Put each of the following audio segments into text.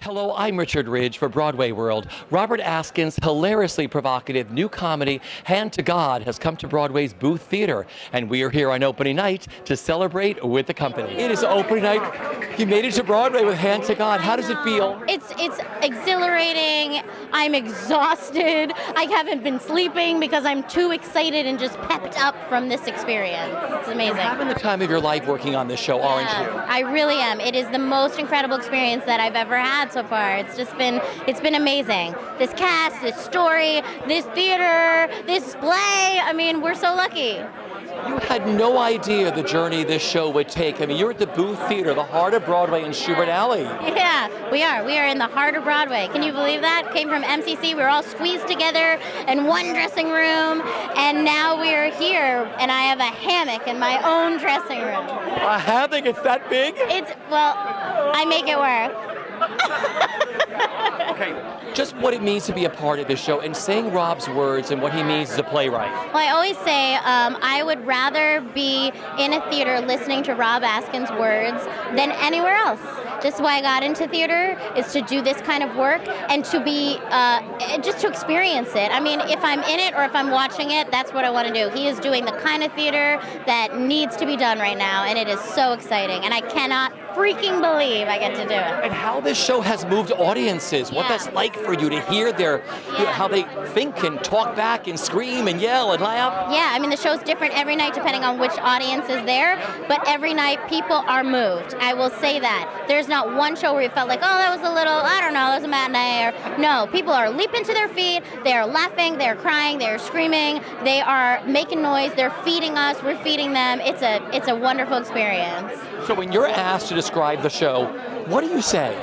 Hello, I'm Richard Ridge for BroadwayWorld. Robert Askins' hilariously provocative new comedy, Hand to God, has come to Broadway's Booth Theater, and we are here on opening night to celebrate with the company. It is opening night. You made it to Broadway with Hand to God. How does it feel? It's exhilarating. I'm exhausted. I haven't been sleeping because I'm too excited and just pepped up from this experience. It's amazing. You're having the time of your life working on this show, aren't you? I really am. It is the most incredible experience that I've ever had so far. It's been amazing. This cast, this story, this theater, this play. I mean, we're so lucky. You had no idea the journey this show would take. I mean, you're at the Booth Theater, the heart of Broadway in Schubert Alley. Yeah, we are. We are in the heart of Broadway. Can you believe that? Came from MCC. We were all squeezed together in one dressing room, and now we are here, and I have a hammock in my own dressing room. A hammock? It's that big? Well, I make it work. Okay, just what it means to be a part of this show and saying Rob's words and what he means as a playwright. Well, I always say I would rather be in a theater listening to Rob Askins' words than anywhere else. This is why I got into theater, is to do this kind of work and to be, just to experience it. I mean, if I'm in it or if I'm watching it, that's what I want to do. He is doing the kind of theater that needs to be done right now, and it is so exciting. And I cannot freaking believe I get to do it. And how this show has moved audiences, what that's like for you to hear how they think and talk back and scream and yell and laugh. Yeah, I mean, the show's different every night depending on which audience is there, but every night people are moved. I will say that. There's not one show where you felt like, oh, that was a little, I don't know, that was a matinee. Or no, people are leaping to their feet, they're laughing, they're crying, they're screaming, they are making noise, they're feeding us, we're feeding them. It's a wonderful experience. So when you're asked to describe the show, what do you say?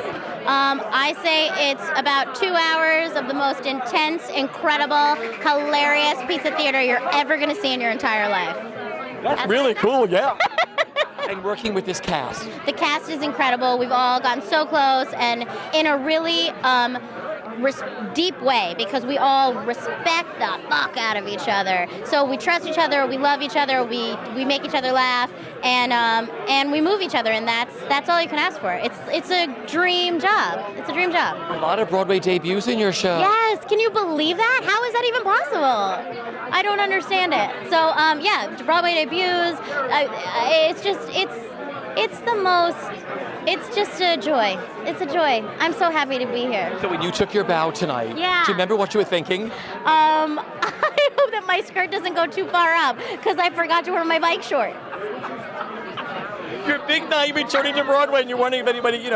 I say it's about 2 hours of the most intense, incredible, hilarious piece of theater you're ever going to see in your entire life. That's really cool, yeah. And working with this cast. The cast is incredible. We've all gotten so close and in a really deep way because we all respect the fuck out of each other. So we trust each other, we love each other, we make each other laugh, and we move each other, and that's all you can ask for. It's a dream job. It's a dream job. A lot of Broadway debuts in your show. Yes, can you believe that? How is that even possible? I don't understand it. So yeah, Broadway debuts. It's just a joy. It's a joy. I'm so happy to be here. So when you took your bow tonight, do you remember what you were thinking? I hope that my skirt doesn't go too far up because I forgot to wear my bike shorts. Your big night returning to Broadway, and you're wondering if anybody,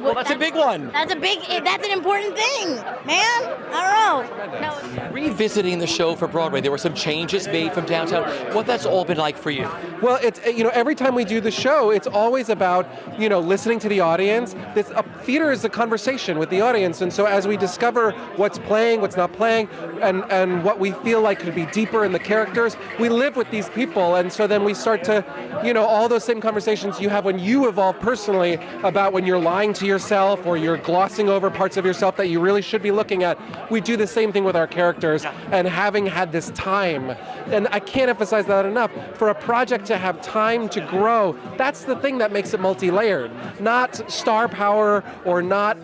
well, that's a big one. That's an important thing, man. I don't know. No. Revisiting the show for Broadway, there were some changes made from downtown. What that's all been like for you? Well, it's every time we do the show, it's always about listening to the audience. Theater is a conversation with the audience, and so as we discover what's playing, what's not playing, and what we feel like could be deeper in the characters, we live with these people, and so then we start to, all those same conversations you have when you evolve personally about when you're lying to yourself or you're glossing over parts of yourself that you really should be looking at. We do the same thing with our characters, and having had this time, and I can't emphasize that enough, for a project to have time to grow, that's the thing that makes it multi-layered, not star power or not,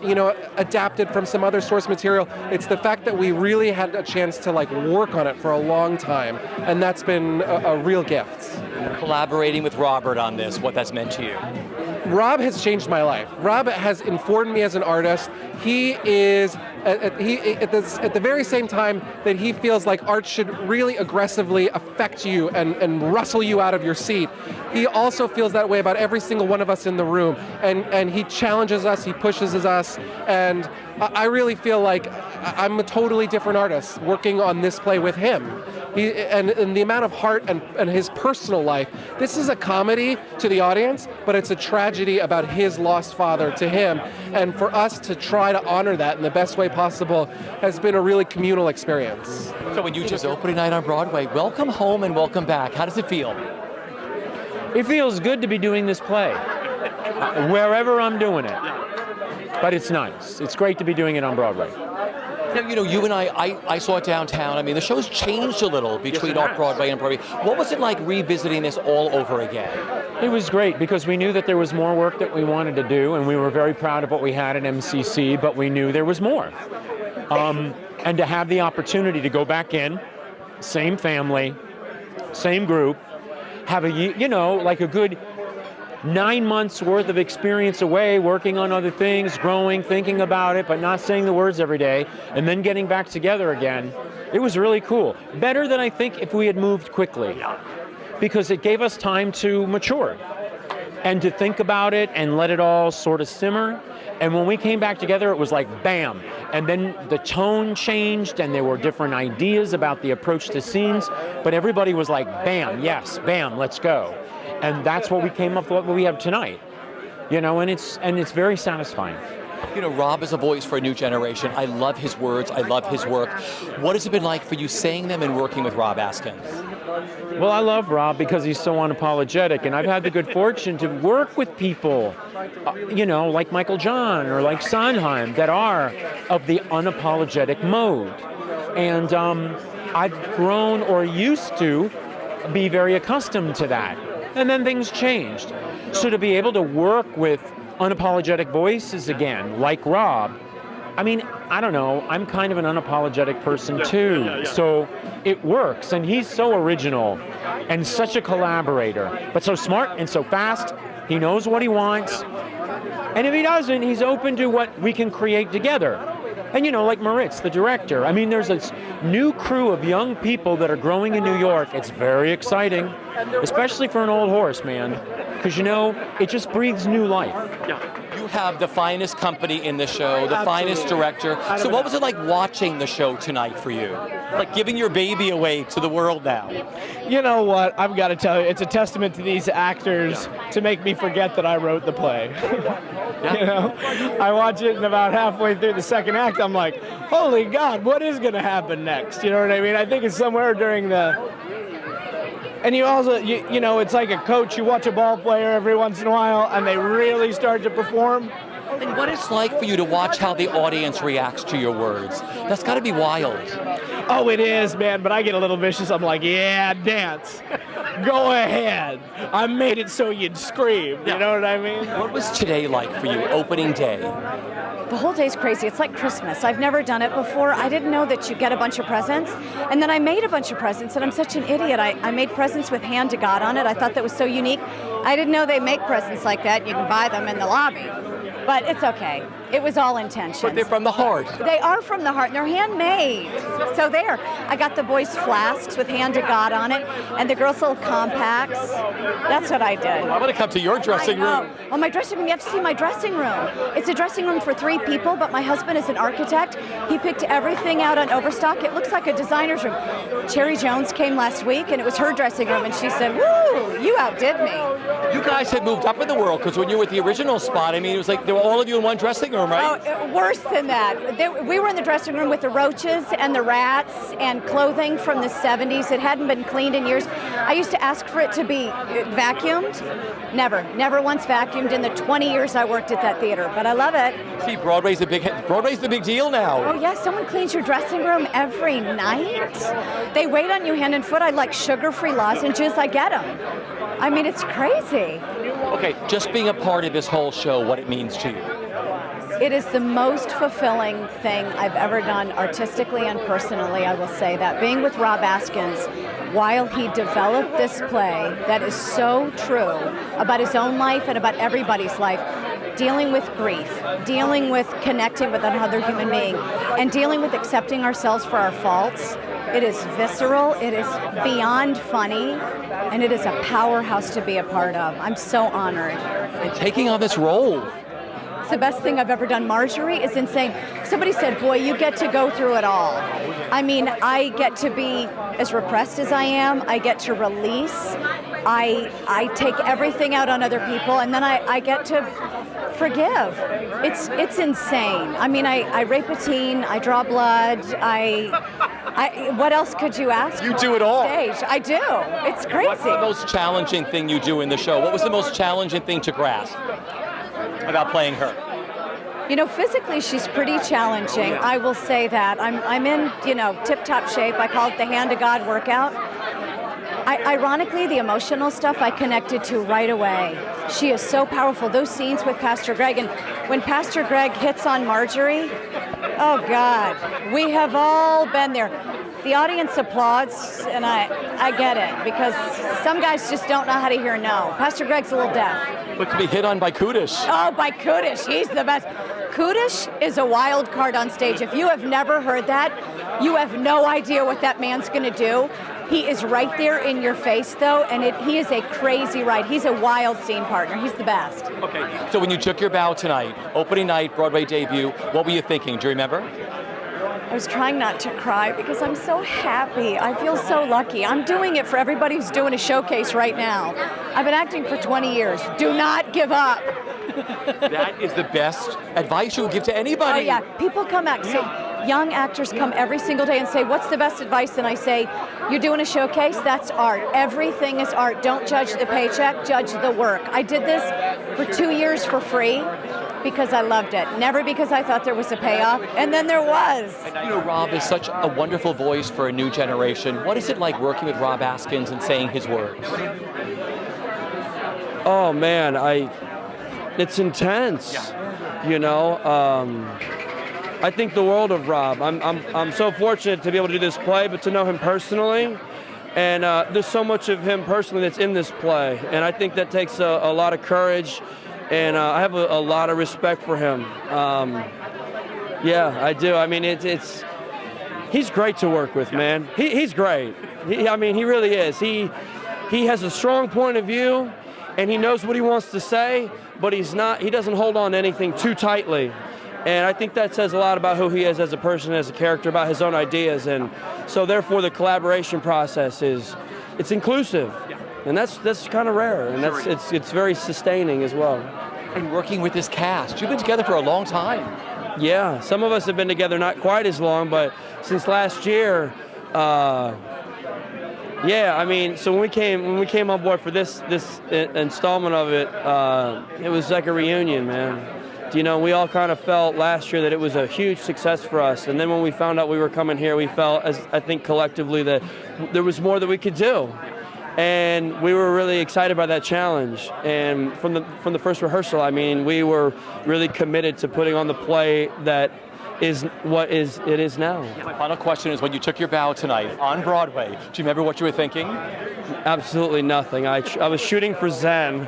adapted from some other source material. It's the fact that we really had a chance to work on it for a long time, and that's been a real gift. Collaborating with Robert on this, what that's meant to you? Rob has changed my life. Rob has informed me as an artist. He is, at the very same time that he feels like art should really aggressively affect you and rustle you out of your seat, he also feels that way about every single one of us in the room. And he challenges us, he pushes us, and I really feel like I'm a totally different artist working on this play with him. And the amount of heart and his personal life. This is a comedy to the audience, but it's a tragedy about his lost father to him. And for us to try to honor that in the best way possible has been a really communal experience. So when you just opening night on Broadway, welcome home and welcome back. How does it feel? It feels good to be doing this play, wherever I'm doing it. But it's nice. It's great to be doing it on Broadway. Now, you and I saw it downtown. I mean, the show's changed a little between Off-Broadway and Broadway. What was it like revisiting this all over again? It was great because we knew that there was more work that we wanted to do, and we were very proud of what we had at MCC, but we knew there was more. And to have the opportunity to go back in, same family, same group, have a good 9 months worth of experience away, working on other things, growing, thinking about it, but not saying the words every day, and then getting back together again. It was really cool. Better than I think if we had moved quickly, because it gave us time to mature and to think about it and let it all sort of simmer. And when we came back together, it was like bam. And then the tone changed and there were different ideas about the approach to scenes, but everybody was like, bam, yes, bam, let's go. And that's what we came up with, what we have tonight. And it's very satisfying. Rob is a voice for a new generation. I love his words. I love his work. What has it been like for you saying them and working with Rob Askins? Well, I love Rob because he's so unapologetic, and I've had the good fortune to work with people, like Michael John or like Sondheim, that are of the unapologetic mode. And I've grown, or used to be, very accustomed to that. And then things changed. So to be able to work with unapologetic voices again, like Rob, I don't know, I'm kind of an unapologetic person too, so it works, and he's so original and such a collaborator, but so smart and so fast. He knows what he wants, and if he doesn't, he's open to what we can create together. And like Moritz, the director, there's this new crew of young people that are growing in New York. It's very exciting, especially for an old horse, man, because it just breathes new life. You have the finest company in the show, the finest director. So what was it like watching the show tonight for you? Like giving your baby away to the world now? You know what? I've got to tell you, it's a testament to these actors to make me forget that I wrote the play. I watch it, and about halfway through the second act, I'm like, holy God, what is going to happen next? You know what I mean? I think it's somewhere during and you also, it's like a coach. You watch a ball player every once in a while, and they really start to perform. And what it's like for you to watch how the audience reacts to your words. That's got to be wild. Oh, it is, man, but I get a little vicious. I'm like, yeah, dance. Go ahead. I made it so you'd scream. You know what I mean? What was today like for you, opening day? The whole day's crazy. It's like Christmas. I've never done it before. I didn't know that you get a bunch of presents. And then I made a bunch of presents, and I'm such an idiot. I made presents with Hand to God on it. I thought that was so unique. I didn't know they make presents like that. You can buy them in the lobby. But it's okay. It was all intentions. But they're from the heart. They are from the heart, and they're handmade. So there. I got the boys' flasks with Hand to God on it, and the girls' little compacts. That's what I did. Well, I'm going to come to your dressing room. Oh, my dressing room. You have to see my dressing room. It's a dressing room for 3 people, but my husband is an architect. He picked everything out on Overstock. It looks like a designer's room. Cherry Jones came last week, and it was her dressing room, and she said, woo, you outdid me. You guys had moved up in the world, because when you were at the original spot, it was like there were all of you in one dressing room, right? Oh, worse than that. We were in the dressing room with the roaches and the rats and clothing from the 70s. It hadn't been cleaned in years. I used to ask for it to be vacuumed. Never once vacuumed in the 20 years I worked at that theater, but I love it. See, Broadway's the big deal now. Oh yeah, someone cleans your dressing room every night. They wait on you hand and foot. I like sugar-free lozenges. I get them. It's crazy. Okay, just being a part of this whole show, what it means to you. It is the most fulfilling thing I've ever done artistically and personally, I will say that. Being with Rob Askins, while he developed this play that is so true about his own life and about everybody's life, dealing with grief, dealing with connecting with another human being, and dealing with accepting ourselves for our faults. It is visceral, it is beyond funny, and it is a powerhouse to be a part of. I'm so honored. And taking on this role. It's the best thing I've ever done. Marjorie is insane. Somebody said, boy, you get to go through it all. I get to be as repressed as I am. I get to release. I take everything out on other people, and then I get to forgive. It's insane. I rape a teen, I draw blood, what else could you ask? You do it all. Stage. I do. It's crazy. What's the most challenging thing you do in the show? What was the most challenging thing to grasp about playing her? Physically, she's pretty challenging. I will say that. I'm in, tip-top shape. I call it the Hand to God workout. Ironically, the emotional stuff I connected to right away. She is so powerful. Those scenes with Pastor Greg, and when Pastor Greg hits on Marjorie, oh God, we have all been there. The audience applauds, and I get it, because some guys just don't know how to hear no. Pastor Greg's a little deaf. But to be hit on by Kudish. Oh, by Kudish, he's the best. Kudish is a wild card on stage. If you have never heard that, you have no idea what that man's gonna do. He is right there in your face, though, and he is a crazy ride. He's a wild scene partner. He's the best. Okay, so when you took your bow tonight, opening night, Broadway debut, what were you thinking? Do you remember? I was trying not to cry because I'm so happy. I feel so lucky. I'm doing it for everybody who's doing a showcase right now. I've been acting for 20 years. Do not give up. That is the best advice you would give to anybody. Oh yeah, people come out, so young actors come every single day and say, what's the best advice? And I say, you're doing a showcase, that's art. Everything is art. Don't judge the paycheck, judge the work. I did this for 2 years for free because I loved it. Never because I thought there was a payoff, and then there was. And you know, Rob is such a wonderful voice for a new generation. What is it like working with Rob Askins and saying his words? Oh man, it's intense. You know, I think the world of Rob. I'm so fortunate to be able to do this play, but to know him personally, and there's so much of him personally that's in this play, and I think that takes a lot of courage, and I have a lot of respect for him. Yeah, I do. I mean, he's great to work with, man. He's great. I mean, he really is. He has a strong point of view, and he knows what he wants to say, but he doesn't hold on to anything too tightly. And I think that says a lot about who he is as a person, as a character, about his own ideas. And so therefore the collaboration process it's inclusive. And that's kind of rare, and it's very sustaining as well. And working with this cast, you've been together for a long time. Yeah, some of us have been together not quite as long, but since last year, yeah, I mean, so when we came on board for this installment of it, it was like a reunion, man. You know, we all kind of felt last year that it was a huge success for us, and then when we found out we were coming here, we felt, as I think collectively, that there was more that we could do, and we were really excited by that challenge. And from the first rehearsal, I mean, we were really committed to putting on the play that is what it is now. My final question is, when you took your bow tonight on Broadway, do you remember what you were thinking? Absolutely nothing. I was shooting for Zen.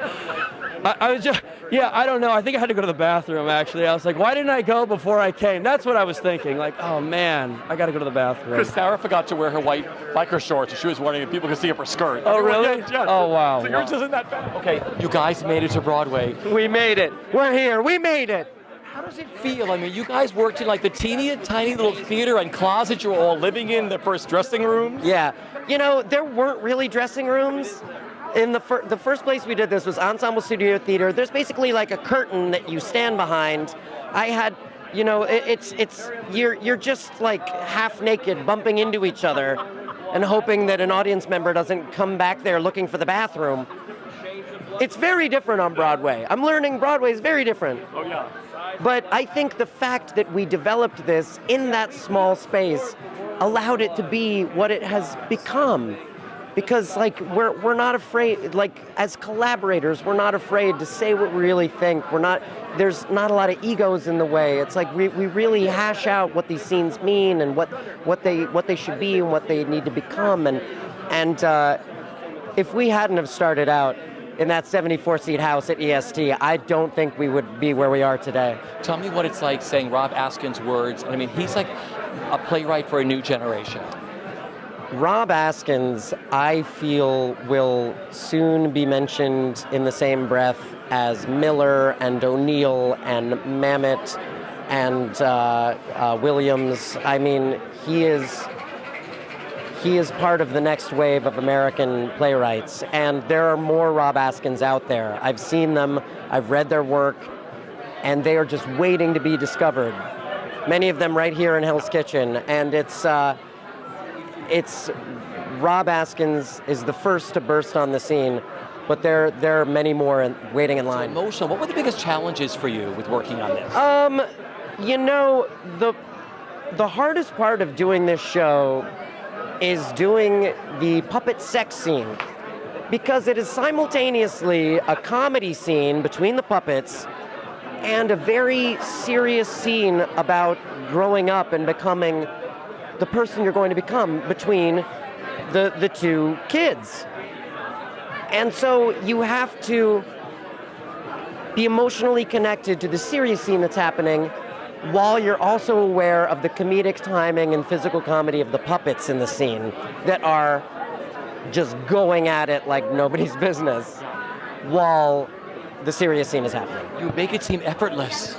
I was just, I don't know. I think I had to go to the bathroom, actually. I was like, why didn't I go before I came? That's what I was thinking. Like, oh, man, I got to go to the bathroom. Because Sarah forgot to wear her white biker shorts, and she was wondering if people could see up her skirt. Oh, really? Yeah. Oh, wow. So yours isn't that bad. Okay, you guys made it to Broadway. We made it. We're here. We made it. How does it feel? I mean, you guys worked in like the teeny tiny little theater and closet you were all living in, the first dressing rooms. Yeah. You know, there weren't really dressing rooms. In the first place we did this was Ensemble Studio Theater. There's basically like a curtain that you stand behind. I had, you know, you're just like half naked bumping into each other and hoping that an audience member doesn't come back there looking for the bathroom. It's very different on Broadway. I'm learning Broadway is very different. Oh, yeah. But I think the fact that we developed this in that small space allowed it to be what it has become. Because like we're not afraid, like as collaborators, we're not afraid to say what we really think. There's not a lot of egos in the way. It's like we really hash out what these scenes mean and what they should be and what they need to become. And if we hadn't have started out in that 74-seat house at EST, I don't think we would be where we are today. Tell me what it's like saying Rob Askins' words. I mean, he's like a playwright for a new generation. Rob Askins, I feel, will soon be mentioned in the same breath as Miller and O'Neill and Mamet and Williams. I mean, he is part of the next wave of American playwrights, and there are more Rob Askins out there. I've seen them, I've read their work, and they are just waiting to be discovered. Many of them right here in Hell's Kitchen, and it's Rob Askins is the first to burst on the scene, but there are many more waiting in line. It's emotional. What were the biggest challenges for you with working on this? You know, the hardest part of doing this show is doing the puppet sex scene, because it is simultaneously a comedy scene between the puppets and a very serious scene about growing up and becoming the person you're going to become between the two kids. And so you have to be emotionally connected to the serious scene that's happening while you're also aware of the comedic timing and physical comedy of the puppets in the scene that are just going at it like nobody's business while the serious scene is happening. You make it seem effortless.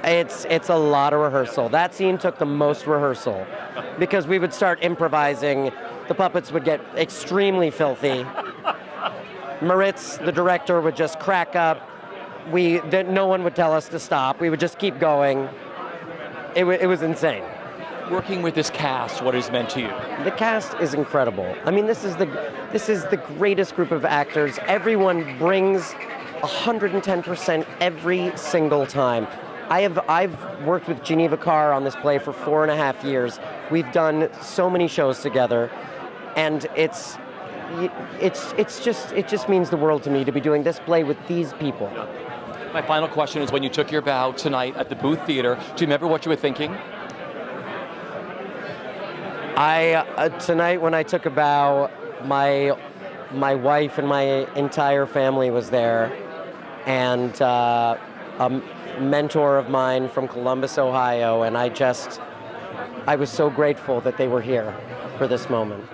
It's a lot of rehearsal. That scene took the most rehearsal because we would start improvising. The puppets would get extremely filthy. Moritz, the director, would just crack up. No one would tell us to stop. We would just keep going. It was insane. Working with this cast, what has meant to you? The cast is incredible. I mean, this is the greatest group of actors. Everyone brings 110% every single time. I've worked with Geneva Carr on this play for 4.5 years. We've done so many shows together, and it just means the world to me to be doing this play with these people. My final question is, when you took your bow tonight at the Booth Theater, do you remember what you were thinking? Tonight when I took a bow, my wife and my entire family was there, and a mentor of mine from Columbus, Ohio, and I was so grateful that they were here for this moment.